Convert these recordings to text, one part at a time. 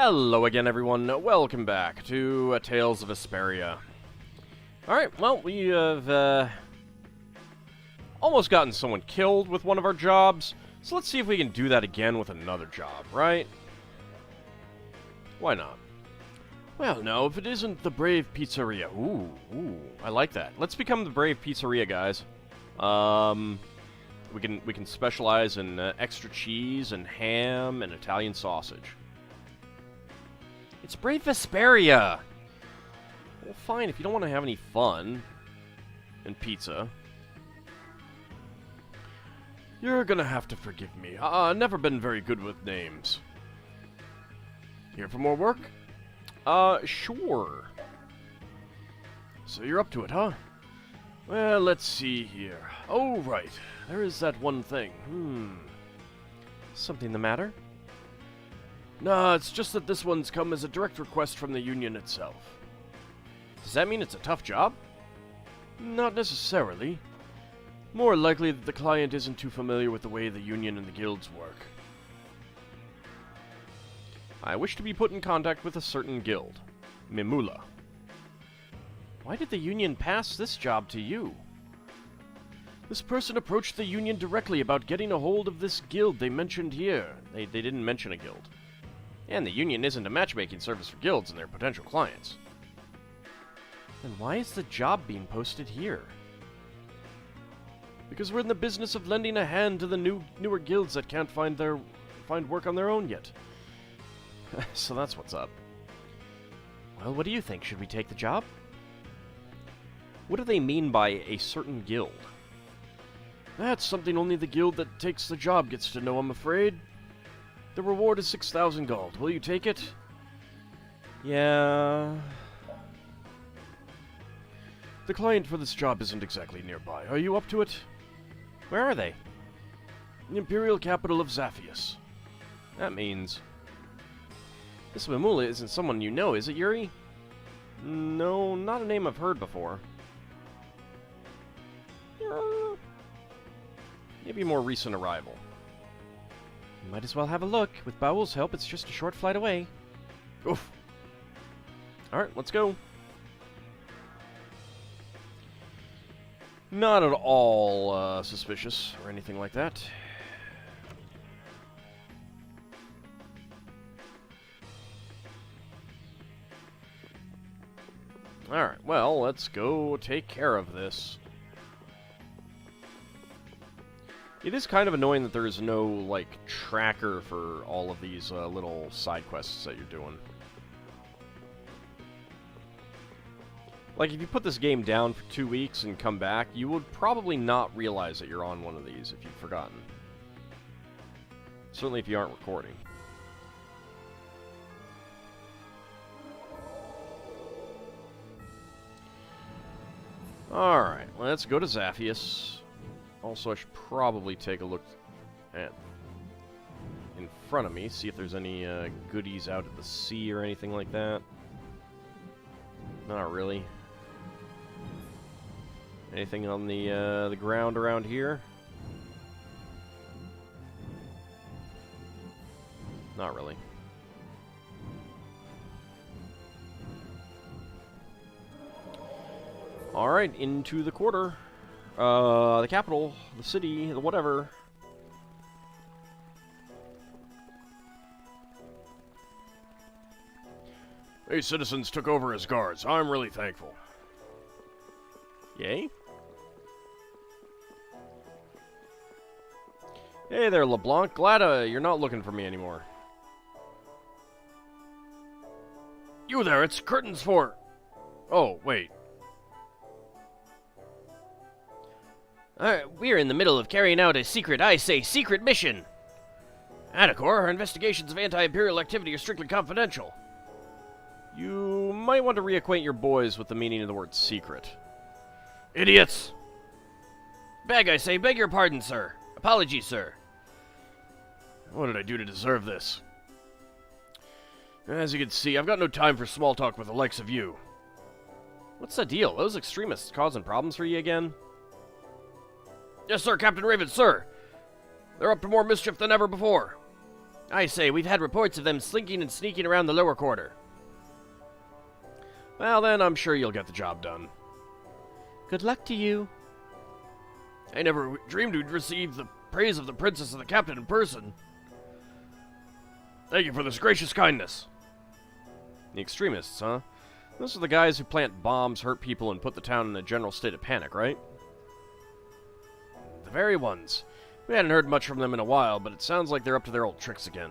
Hello again, everyone. Welcome back to Tales of Vesperia. Alright, well, we have almost gotten someone killed with one of our jobs, so let's see if we can do that again with another job, right? Why not? Well, no, if it isn't the Brave Pizzeria. Ooh, I like that. Let's become the Brave Pizzeria, guys. We can specialize in extra cheese and ham and Italian sausage. It's Brave Vesperia! Well, fine, if you don't want to have any fun and pizza. You're gonna have to forgive me. Never been very good with names. Here for more work? Sure. So you're up to it, huh? Well, let's see here. Oh, right. There is that one thing. Something the matter? Nah, it's just that this one's come as a direct request from the union itself. Does that mean it's a tough job? Not necessarily. More likely that the client isn't too familiar with the way the union and the guilds work. I wish to be put in contact with a certain guild. Mimula. Why did the union pass this job to you? This person approached the union directly about getting a hold of this guild they mentioned here. They didn't mention a guild. And the union isn't a matchmaking service for guilds and their potential clients. Then why is the job being posted here? Because we're in the business of lending a hand to the newer guilds that can't find work on their own yet. So that's what's up. Well, what do you think? Should we take the job? What do they mean by a certain guild? That's something only the guild that takes the job gets to know, I'm afraid. The reward is 6,000 gold. Will you take it? Yeah. The client for this job isn't exactly nearby. Are you up to it? Where are they? The imperial capital of Zaphius. That means... This Mimula isn't someone you know, is it, Yuri? No, not a name I've heard before. Maybe a more recent arrival. Might as well have a look. With Baul's help, it's just a short flight away. Oof. Alright, let's go. Not at all suspicious or anything like that. Alright, well, let's go take care of this. It is kind of annoying that there is no, like, tracker for all of these little side quests that you're doing. Like, if you put this game down for 2 weeks and come back, you would probably not realize that you're on one of these if you've forgotten. Certainly if you aren't recording. Alright, let's go to Zaphius. Also, I should probably take a look at in front of me, see if there's any goodies out at the sea or anything like that. Not really. Anything on the ground around here? Not really. Alright, into the quarter. The capital, the city, the whatever. Hey, citizens took over as guards. I'm really thankful. Yay? Hey there, LeBlanc. Glad you're not looking for me anymore. You there, it's curtains for... Oh, wait. We're in the middle of carrying out a secret mission. Atticor, our investigations of anti-imperial activity are strictly confidential. You might want to reacquaint your boys with the meaning of the word secret. Idiots! Beg your pardon, sir. Apologies, sir. What did I do to deserve this? As you can see, I've got no time for small talk with the likes of you. What's the deal? Those extremists causing problems for you again? Yes, sir, Captain Raven, sir. They're up to more mischief than ever before. I say, we've had reports of them slinking and sneaking around the lower quarter. Well, then I'm sure you'll get the job done. Good luck to you. I never dreamed we'd receive the praise of the princess and the captain in person. Thank you for this gracious kindness. The extremists, huh? Those are the guys who plant bombs, hurt people, and put the town in a general state of panic, right? The very ones. We hadn't heard much from them in a while, but it sounds like they're up to their old tricks again.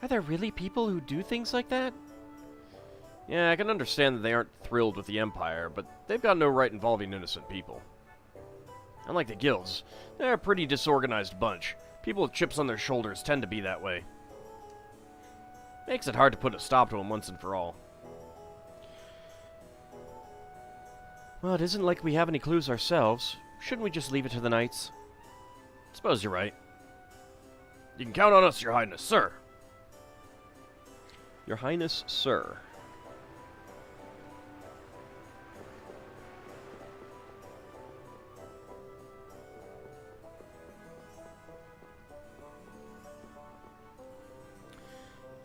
Are there really people who do things like that? Yeah, I can understand that they aren't thrilled with the Empire, but they've got no right involving innocent people. Unlike the guilds, they're a pretty disorganized bunch. People with chips on their shoulders tend to be that way. Makes it hard to put a stop to them once and for all. Well, it isn't like we have any clues ourselves. Shouldn't we just leave it to the knights? Suppose you're right. You can count on us, Your Highness, sir. Your Highness, sir.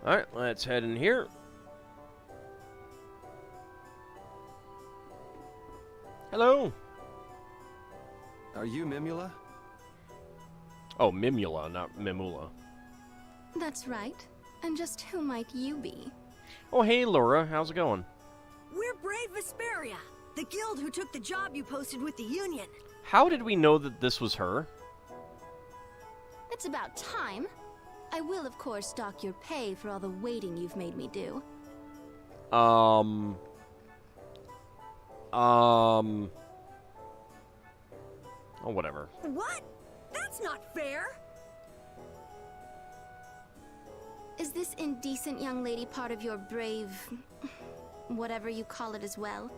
Alright, let's head in here. Hello. Are you Mimula? Oh, Mimula, not Mimula. That's right. And just who might you be? Oh, hey, Laura. How's it going? We're brave Vesperia, the guild who took the job you posted with the Union. How did we know that this was her? It's about time. I will, of course, dock your pay for all the waiting you've made me do. Oh, whatever. What? That's not fair! Is this indecent young lady part of your brave... whatever you call it as well?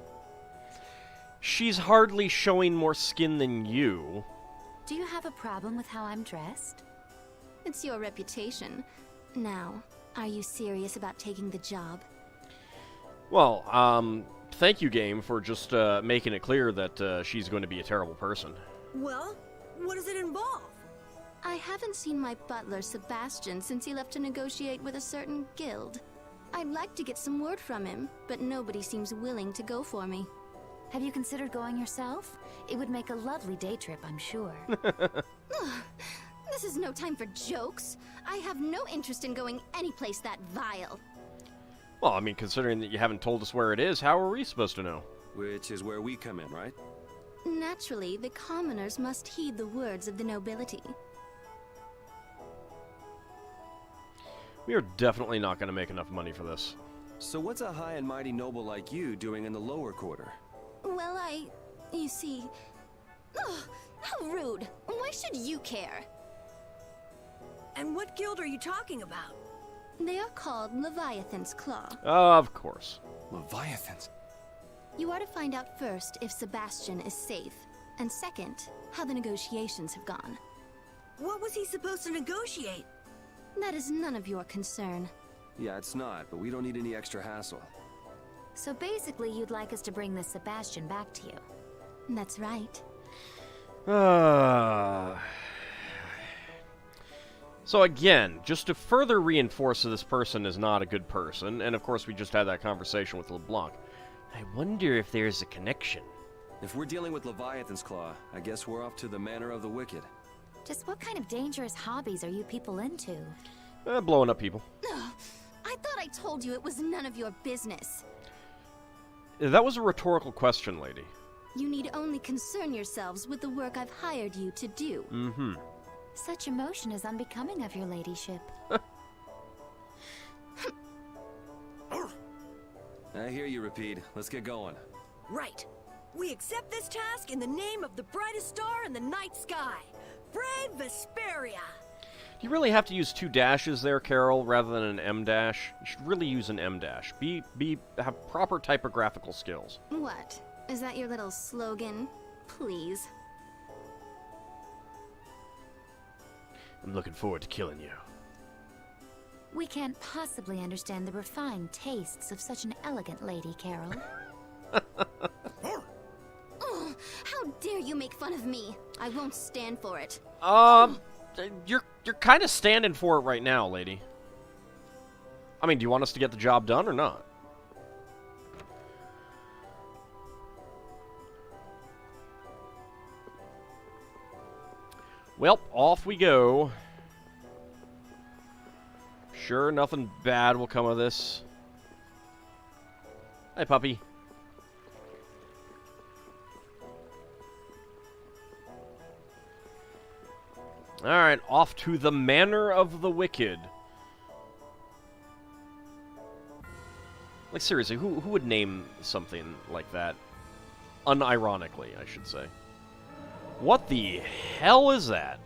She's hardly showing more skin than you. Do you have a problem with how I'm dressed? It's your reputation. Now, are you serious about taking the job? Well, thank you, game, for just making it clear that she's going to be a terrible person. Well, what does it involve? I haven't seen my butler, Sebastian, since he left to negotiate with a certain guild. I'd like to get some word from him, but nobody seems willing to go for me. Have you considered going yourself? It would make a lovely day trip, I'm sure. This is no time for jokes. I have no interest in going anyplace that vile. Well, I mean, considering that you haven't told us where it is, how are we supposed to know? Which is where we come in, right? Naturally, the commoners must heed the words of the nobility. We are definitely not going to make enough money for this. So what's a high and mighty noble like you doing in the lower quarter? Well, you see... Ugh, how rude. Why should you care? And what guild are you talking about? They are called Leviathan's Claw. Of course. Leviathans? You are to find out first if Sebastian is safe, and second, how the negotiations have gone. What was he supposed to negotiate? That is none of your concern. Yeah, it's not, but we don't need any extra hassle. So basically, you'd like us to bring this Sebastian back to you. That's right. So again, just to further reinforce that this person is not a good person, and of course we just had that conversation with LeBlanc, I wonder if there's a connection. If we're dealing with Leviathan's Claw, I guess we're off to the Manor of the Wicked. Just what kind of dangerous hobbies are you people into? Blowing up people. Ugh, I thought I told you it was none of your business. That was a rhetorical question, lady. You need only concern yourselves with the work I've hired you to do. Mm-hmm. Such emotion is unbecoming of your ladyship. I hear you, Rapide. Let's get going. Right. We accept this task in the name of the brightest star in the night sky. Brave Vesperia! You really have to use 2 dashes there, Carol, rather than an M dash. You should really use an M dash. Have proper typographical skills. What? Is that your little slogan? Please. I'm looking forward to killing you. We can't possibly understand the refined tastes of such an elegant lady, Carol. Oh, how dare you make fun of me? I won't stand for it. you're kind of standing for it right now, lady. I mean, do you want us to get the job done or not? Well, off we go. Sure, nothing bad will come of this. Hey, puppy. Alright, off to the Manor of the Wicked. Like, seriously, who would name something like that? Unironically, I should say. What the hell is that?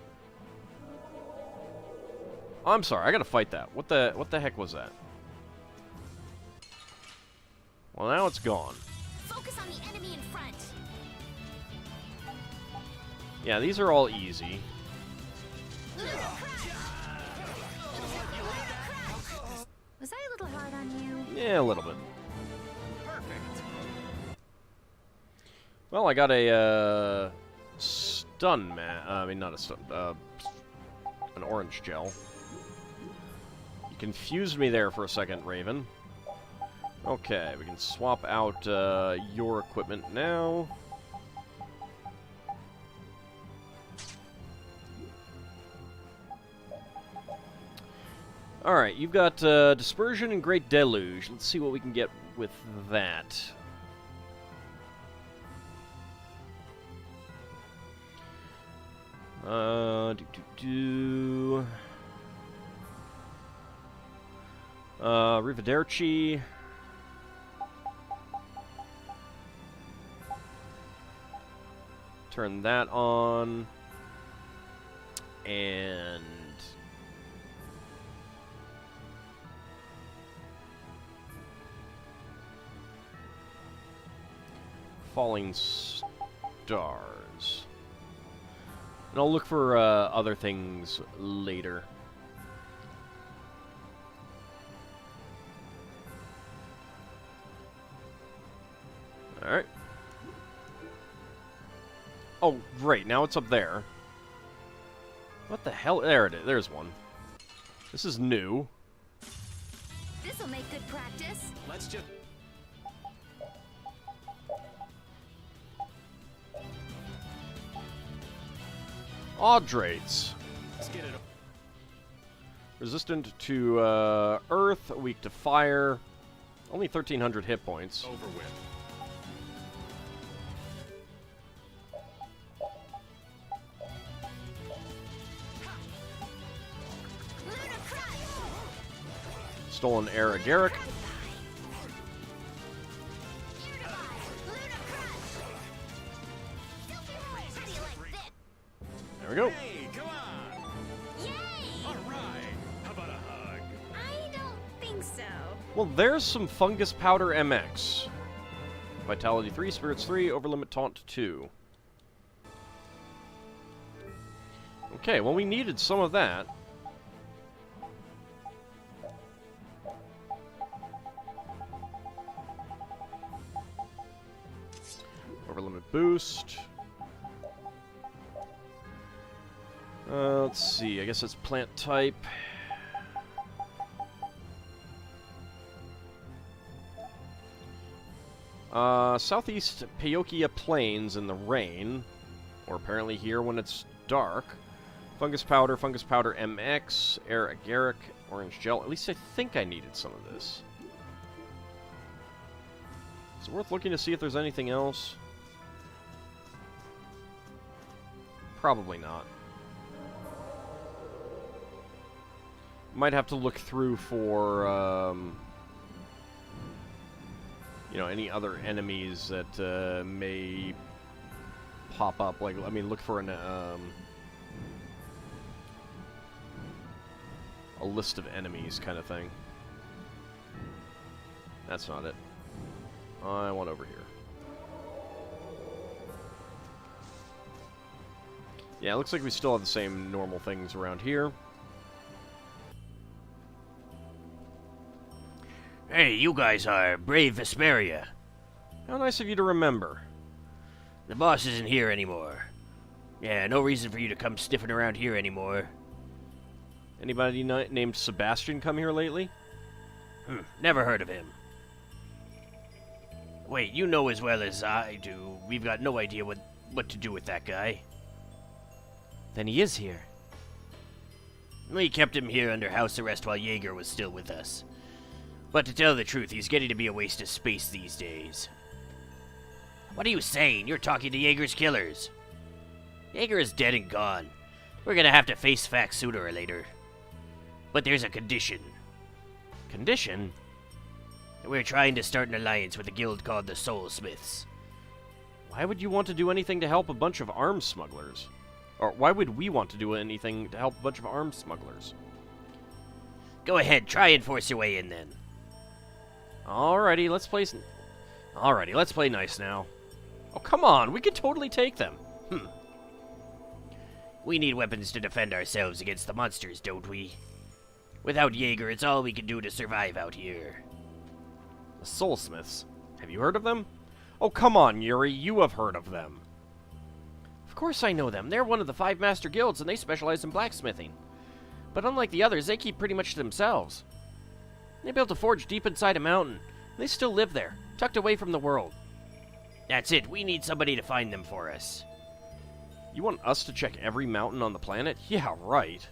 I'm sorry, I gotta fight that. What the heck was that? Well, now it's gone. Focus on the enemy in front. Yeah, these are all easy. Was I a little hard on you? Yeah, a little bit. Well, I got a stun I mean, not a stun. An orange gel. You confused me there for a second, Raven. Okay, we can swap out your equipment now. Alright, you've got Dispersion and Great Deluge. Let's see what we can get with that. Rivederci. Turn that on. And Falling Stars. And I'll look for other things later. Alright. Oh, great. Now it's up there. What the hell? There it is. There's one. This is new. This'll make good practice. Let's just... AuldDragon. Let's get it. Resistant to earth, weak to fire. Only 1,300 hit points. Over with. Stolen Era Garrick. There we go. Hey, come on! Yay! All right. How about a hug? I don't think so. Well, there's some Fungus Powder MX. Vitality 3, Spirits 3, Overlimit Taunt 2. Okay, well, we needed some of that. Overlimit Boost. Let's see, I guess it's plant type. Southeast Payokia Plains in the rain. Or apparently here when it's dark. Fungus Powder MX, Air Agaric, Orange Gel. At least I think I needed some of this. Is it worth looking to see if there's anything else? Probably not. Might have to look through for, you know, any other enemies that may pop up. Like, I mean, look for an, a list of enemies kind of thing. That's not it. I want over here. Yeah, it looks like we still have the same normal things around here. Hey, you guys are brave Vesperia. How nice of you to remember. The boss isn't here anymore. Yeah, no reason for you to come sniffing around here anymore. Anybody named Sebastian come here lately? Never heard of him. Wait, you know as well as I do, we've got no idea what to do with that guy. Then he is here. We kept him here under house arrest while Jaeger was still with us. But to tell the truth, he's getting to be a waste of space these days. What are you saying? You're talking to Jaeger's killers. Jaeger is dead and gone. We're gonna have to face facts sooner or later. But there's a condition. Condition? We're trying to start an alliance with a guild called the Soulsmiths. Why would you want to do anything to help a bunch of arms smugglers? Or why would we want to do anything to help a bunch of arms smugglers? Go ahead, try and force your way in then. Alrighty, let's play nice now. Oh, come on, we could totally take them. We need weapons to defend ourselves against the monsters, don't we? Without Jaeger, it's all we can do to survive out here. The Soulsmiths. Have you heard of them? Oh, come on, Yuri, you have heard of them. Of course I know them. They're one of the 5 master guilds, and they specialize in blacksmithing. But unlike the others, they keep pretty much to themselves. They built a forge deep inside a mountain, and they still live there, tucked away from the world. That's it. We need somebody to find them for us. You want us to check every mountain on the planet? Yeah, right.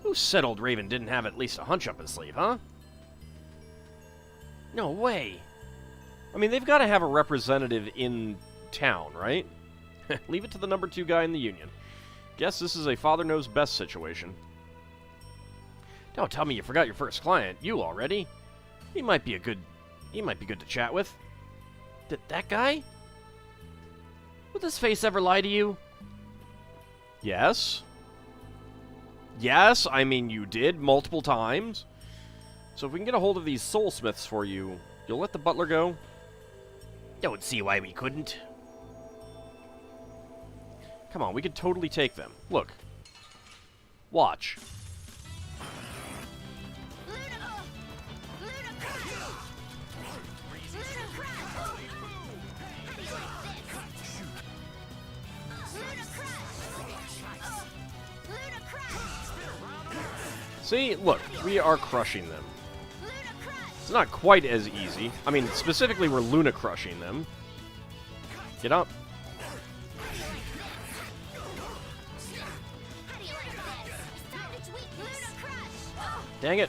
Who said old Raven didn't have at least a hunch up his sleeve, huh? No way. I mean, they've got to have a representative in town, right? Leave it to the number 2 guy in the Union. Guess this is a father knows best situation. Don't tell me you forgot your first client. You already? He might be good to chat with. That guy? Would this face ever lie to you? Yes. Yes, I mean, you did multiple times. So if we can get a hold of these Soulsmiths for you, you'll let the butler go? Don't see why we couldn't. Come on, we could totally take them. Look. Watch. See, look, we are crushing them. It's not quite as easy. I mean, specifically, we're Luna crushing them. Get up. Dang it.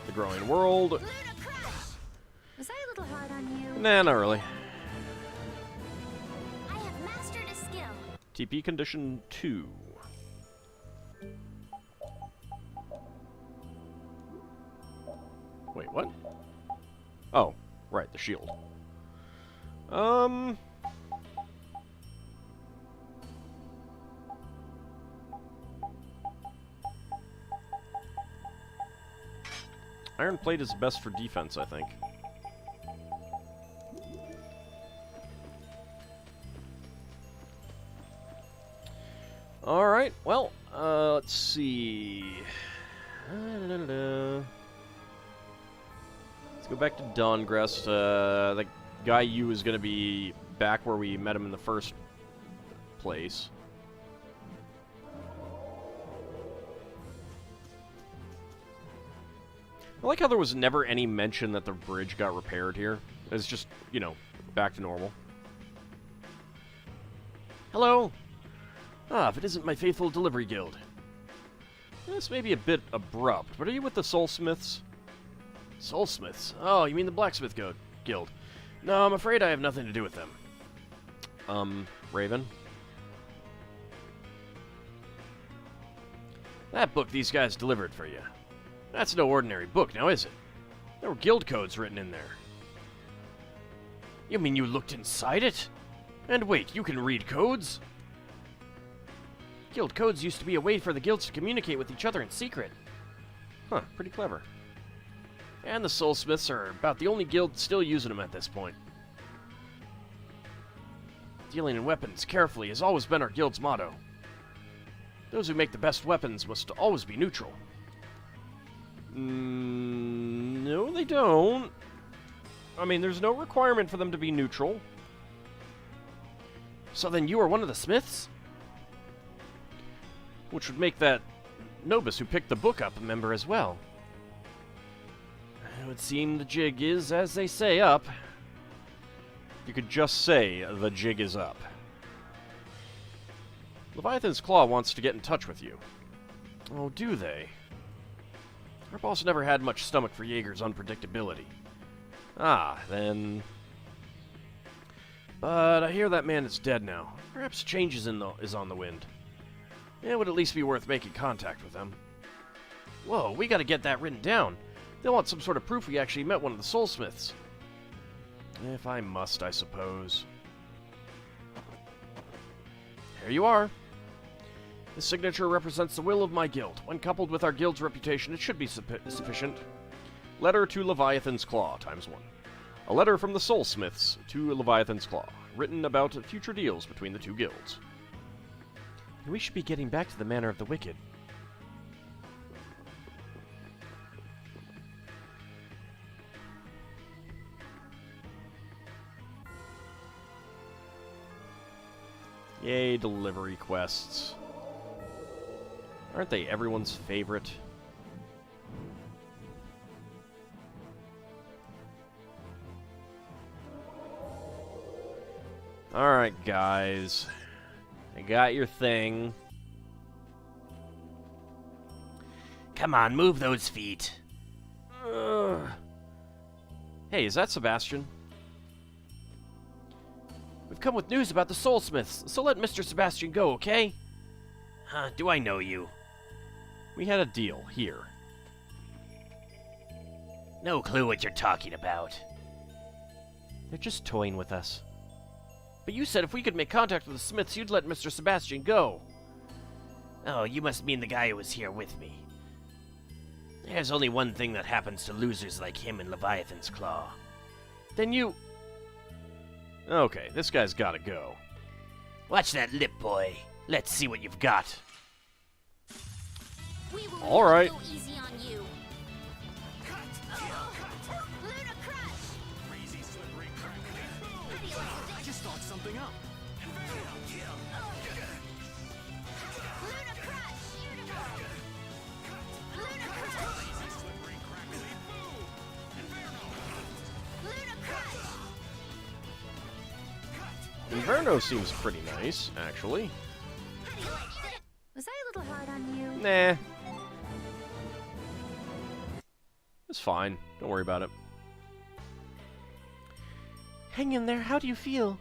The growing world. Was I a little hard on you? Nah, not really. I have mastered a skill. TP condition 2. Wait, what? Oh, right, the shield. Iron plate is best for defense, I think. Alright, well, let's see. Let's go back to Dawngrest. The guy you is going to be back where we met him in the first place. I like how there was never any mention that the bridge got repaired here. It's just, you know, back to normal. Hello? Ah, if it isn't my faithful delivery guild. This may be a bit abrupt, but are you with the Soulsmiths? Soulsmiths? Oh, you mean the Blacksmith Guild. No, I'm afraid I have nothing to do with them. Raven? That book these guys delivered for you. That's no ordinary book, now is it? There were guild codes written in there. You mean you looked inside it? And wait, you can read codes? Guild codes used to be a way for the guilds to communicate with each other in secret. Huh, pretty clever. And the Soulsmiths are about the only guild still using them at this point. Dealing in weapons carefully has always been our guild's motto. Those who make the best weapons must always be neutral. No, they don't. I mean, there's no requirement for them to be neutral. So then you are one of the smiths? Which would make that Nobis who picked the book up a member as well. It would seem the jig is, as they say, up. You could just say the jig is up. Leviathan's Claw wants to get in touch with you. Oh, do they? Our boss never had much stomach for Jaeger's unpredictability. Ah, then... But I hear that man is dead now. Perhaps change is on the wind. It would at least be worth making contact with them. Whoa, we gotta get that written down. They'll want some sort of proof we actually met one of the soulsmiths. If I must, I suppose. Here you are. This signature represents the will of my guild. When coupled with our guild's reputation, it should be sufficient. Letter to Leviathan's Claw, ×1. A letter from the Soulsmiths to Leviathan's Claw, written about future deals between the two guilds. We should be getting back to the Manor of the Wicked. Yay, delivery quests. Aren't they everyone's favorite? Alright, guys. I got your thing. Come on, move those feet. Ugh. Hey, is that Sebastian? We've come with news about the Soulsmiths, so let Mr. Sebastian go, okay? Huh, do I know you? We had a deal, here. No clue what you're talking about. They're just toying with us. But you said if we could make contact with the Smiths, you'd let Mr. Sebastian go. Oh, you must mean the guy who was here with me. There's only one thing that happens to losers like him in Leviathan's Claw. Then you... Okay, this guy's gotta go. Watch that lip, boy. Let's see what you've got. We will All right. go easy on you. Crazy, slippery, crackly. I just thought something up. Inverno seems pretty nice, actually. Was I a little hard on you? Nah. It's fine. Don't worry about it. Hang in there. How do you feel?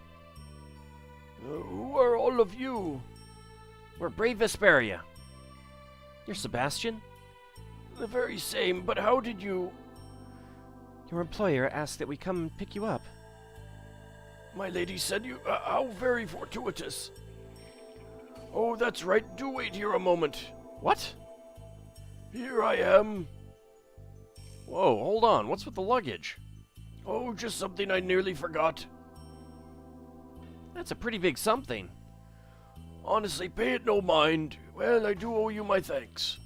Who are all of you? We're brave Vesperia. You're Sebastian? The very same, but how did you... Your employer asked that we come and pick you up. My lady said you... how very fortuitous. Oh, that's right. Do wait here a moment. What? Here I am. Whoa, hold on. What's with the luggage? Oh, just something I nearly forgot. That's a pretty big something. Honestly, pay it no mind. Well, I do owe you my thanks.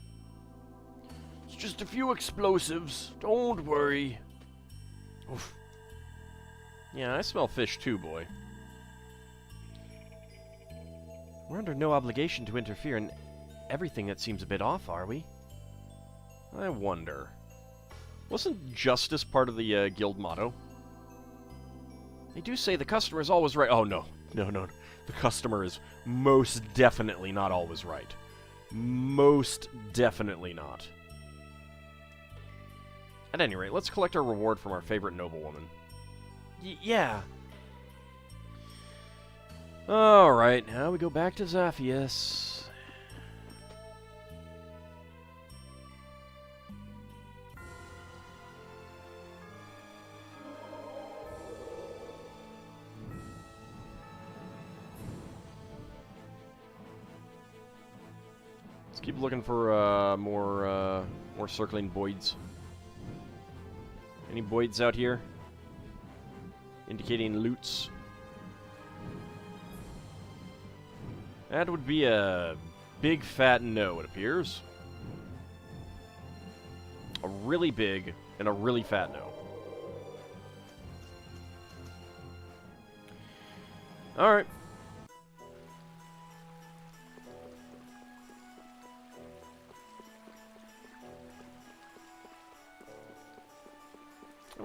It's just a few explosives. Don't worry. Oof. Yeah, I smell fish too, boy. We're under no obligation to interfere in everything that seems a bit off, are we? I wonder. Wasn't justice part of the guild motto? They do say the customer is always right. Oh, no. No. The customer is most definitely not always right. Most definitely not. At any rate, let's collect our reward from our favorite noblewoman. Yeah. Alright, now we go back to Zaphius. Let's keep looking for more circling Boyds. Any Boyds out here? Indicating loots. That would be a big fat no, it appears. A really big and a really fat no. Alright.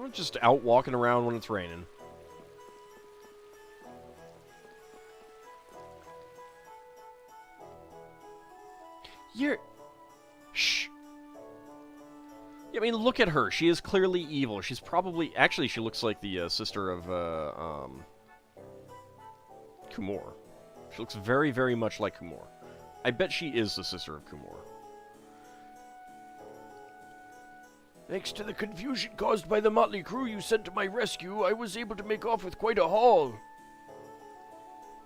I'm just out walking around when it's raining. You're... Shh. Yeah, I mean, look at her. She is clearly evil. She's probably... Actually, she looks like the sister of, Kumor. She looks very, very much like Kumor. I bet she is the sister of Kumor. Thanks to the confusion caused by the motley crew you sent to my rescue, I was able to make off with quite a haul.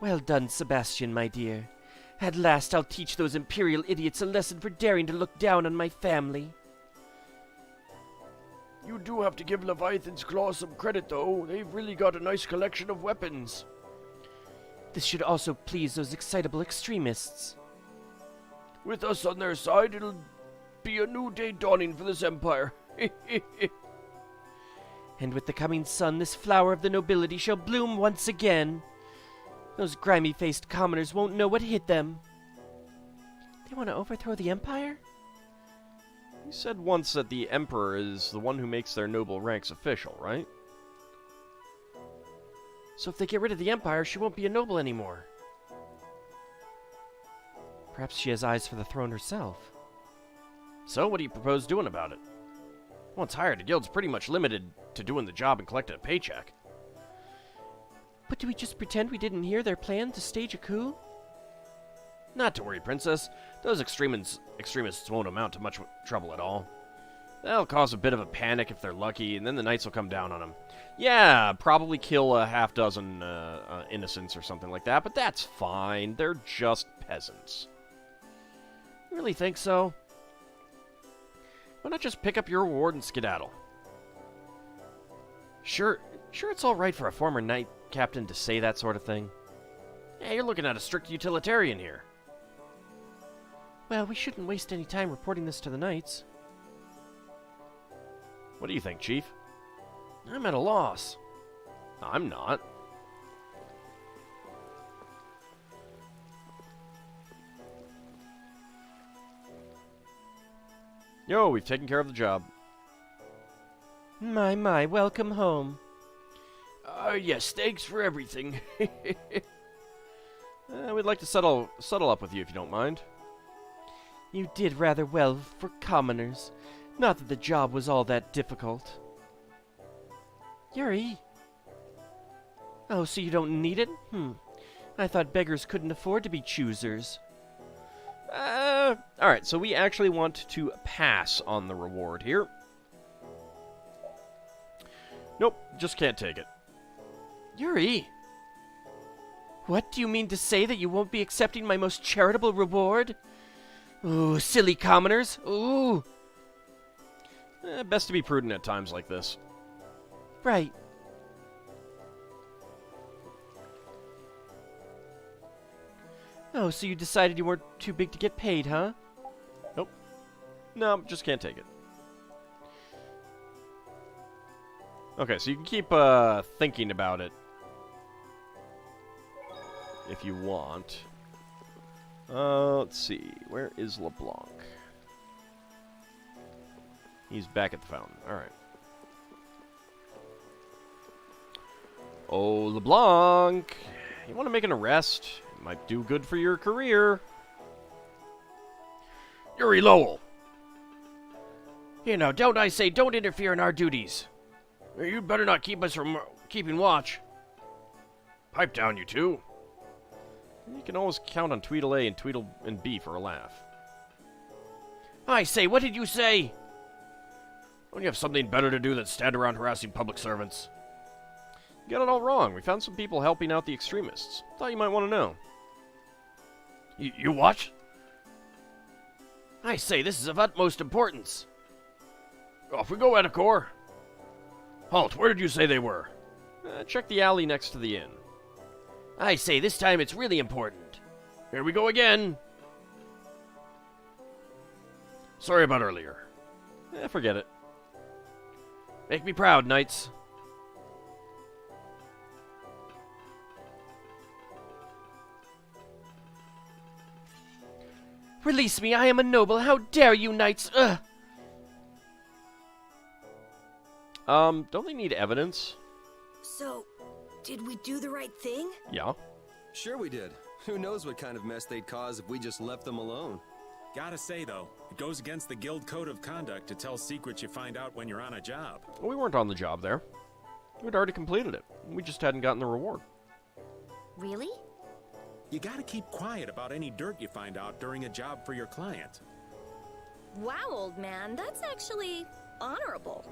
Well done, Sebastian, my dear. At last I'll teach those Imperial idiots a lesson for daring to look down on my family. You do have to give Leviathan's Claw some credit, though. They've really got a nice collection of weapons. This should also please those excitable extremists. With us on their side, it'll be a new day dawning for this empire. And with the coming sun, this flower of the nobility shall bloom once again. Those grimy-faced commoners won't know what hit them. They want to overthrow the Empire? You said once that the Emperor is the one who makes their noble ranks official, right? So if they get rid of the Empire, she won't be a noble anymore. Perhaps she has eyes for the throne herself. So what do you propose doing about it? Once hired, a guild's pretty much limited to doing the job and collecting a paycheck. But do we just pretend we didn't hear their plan to stage a coup? Not to worry, Princess. Those extremists won't amount to much trouble at all. They'll cause a bit of a panic if they're lucky, and then the knights will come down on them. Yeah, probably kill a half-dozen innocents or something like that, but that's fine. They're just peasants. You really think so? Why not just pick up your reward and skedaddle? Sure it's all right for a former knight captain to say that sort of thing. Yeah, you're looking at a strict utilitarian here. Well, we shouldn't waste any time reporting this to the knights. What do you think, Chief? I'm at a loss. I'm not. Yo, we've taken care of the job. My, welcome home. Yes, thanks for everything. We'd like to settle up with you if you don't mind. You did rather well for commoners. Not that the job was all that difficult. Yuri? Oh, so you don't need it? I thought beggars couldn't afford to be choosers. Alright, so we actually want to pass on the reward here. Nope, just can't take it. Yuri! What, do you mean to say that you won't be accepting my most charitable reward? Ooh, silly commoners! Ooh! Best to be prudent at times like this. Right. Oh, so you decided you weren't too big to get paid, huh? Nope. No, just can't take it. Okay, so you can keep thinking about it if you want. Let's see. Where is LeBlanc? He's back at the fountain. Alright. Oh, LeBlanc! You want to make an arrest? It might do good for your career. Yuri Lowell! Here now, don't interfere in our duties. You'd better not keep us from keeping watch. Pipe down, you two. You can always count on Tweedle A and Tweedle and B for a laugh. I say, what did you say? Don't you have something better to do than stand around harassing public servants? You got it all wrong. We found some people helping out the extremists. Thought you might want to know. You what? I say, this is of utmost importance. Off we go, Edicor. Halt, where did you say they were? Check the alley next to the inn. I say, this time it's really important. Here we go again. Sorry about earlier. Forget it. Make me proud, knights. Release me, I am a noble. How dare you, knights? Ugh! Don't they need evidence? So, did we do the right thing? Yeah. Sure we did. Who knows what kind of mess they'd cause if we just left them alone. Gotta say, though, it goes against the guild code of conduct to tell secrets you find out when you're on a job. Well, we weren't on the job there. We'd already completed it. We just hadn't gotten the reward. Really? You gotta keep quiet about any dirt you find out during a job for your client. Wow, old man, that's actually honorable.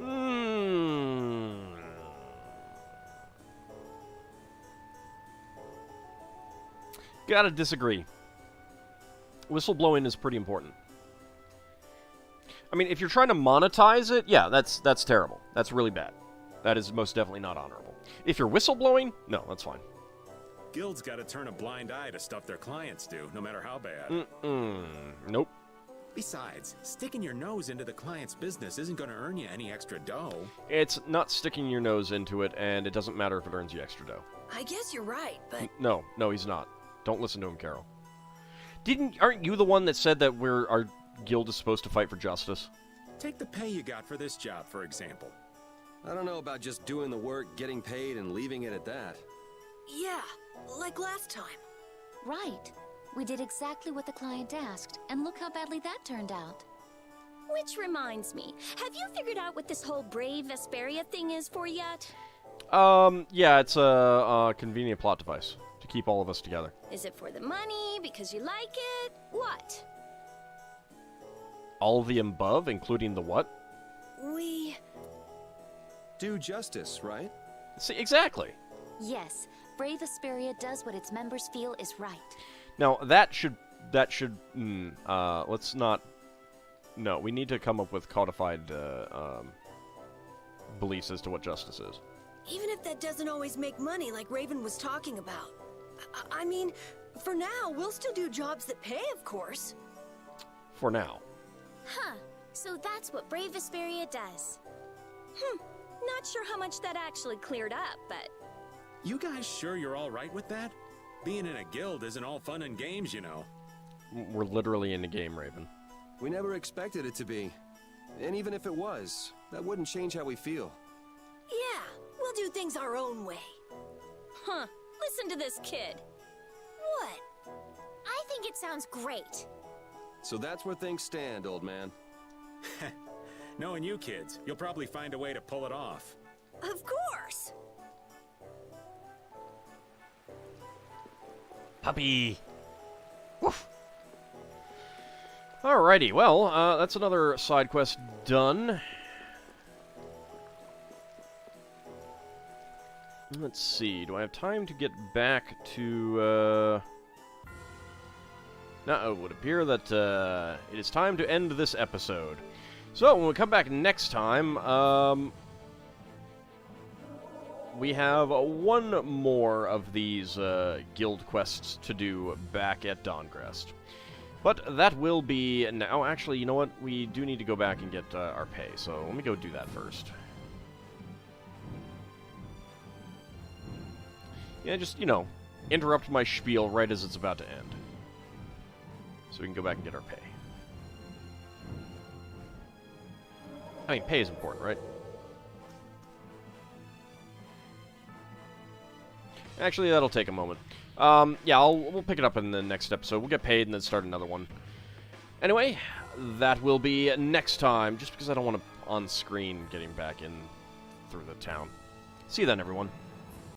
Gotta disagree. Whistleblowing is pretty important. I mean, if you're trying to monetize it, yeah, that's terrible. That's really bad. That is most definitely not honorable. If you're whistleblowing, no, that's fine. Guilds gotta turn a blind eye to stuff their clients do, no matter how bad. Nope. Besides, sticking your nose into the client's business isn't gonna earn you any extra dough. It's not sticking your nose into it, and it doesn't matter if it earns you extra dough. I guess you're right, but... No, he's not. Don't listen to him, Carol. Aren't you the one that said that our guild is supposed to fight for justice? Take the pay you got for this job, for example. I don't know about just doing the work, getting paid, and leaving it at that. Yeah, like last time. Right. We did exactly what the client asked, and look how badly that turned out. Which reminds me, have you figured out what this whole Brave Vesperia thing is for yet? Yeah, it's a convenient plot device to keep all of us together. Is it for the money, because you like it? What? All of the above, including the what? We... Do justice, right? See, exactly. Yes, Brave Vesperia does what its members feel is right. Now, let's not... No, we need to come up with codified, beliefs as to what justice is. Even if that doesn't always make money like Raven was talking about. I mean, for now, we'll still do jobs that pay, of course. For now. Huh, so that's what Brave Vesperia does. Not sure how much that actually cleared up, but... You guys sure you're all right with that? Being in a guild isn't all fun and games, you know. We're literally in the game, Raven. We never expected it to be. And even if it was, that wouldn't change how we feel. Yeah, we'll do things our own way. Huh, listen to this kid. What? I think it sounds great. So that's where things stand, old man. Knowing you kids, you'll probably find a way to pull it off. Of course! Puppy! Woof. Alrighty, well, that's another side quest done. Let's see, do I have time to get back to, No, it would appear that, it is time to end this episode. So, when we come back next time, we have one more of these, guild quests to do back at Dawngrest. But that will be now. Actually, you know what? We do need to go back and get our pay, so let me go do that first. Yeah, just, you know, interrupt my spiel right as it's about to end. So we can go back and get our pay. I mean, pay is important, right? Actually, that'll take a moment. Yeah, we'll pick it up in the next episode. We'll get paid and then start another one. Anyway, that will be next time, just because I don't want to on-screen getting back in through the town. See you then, everyone.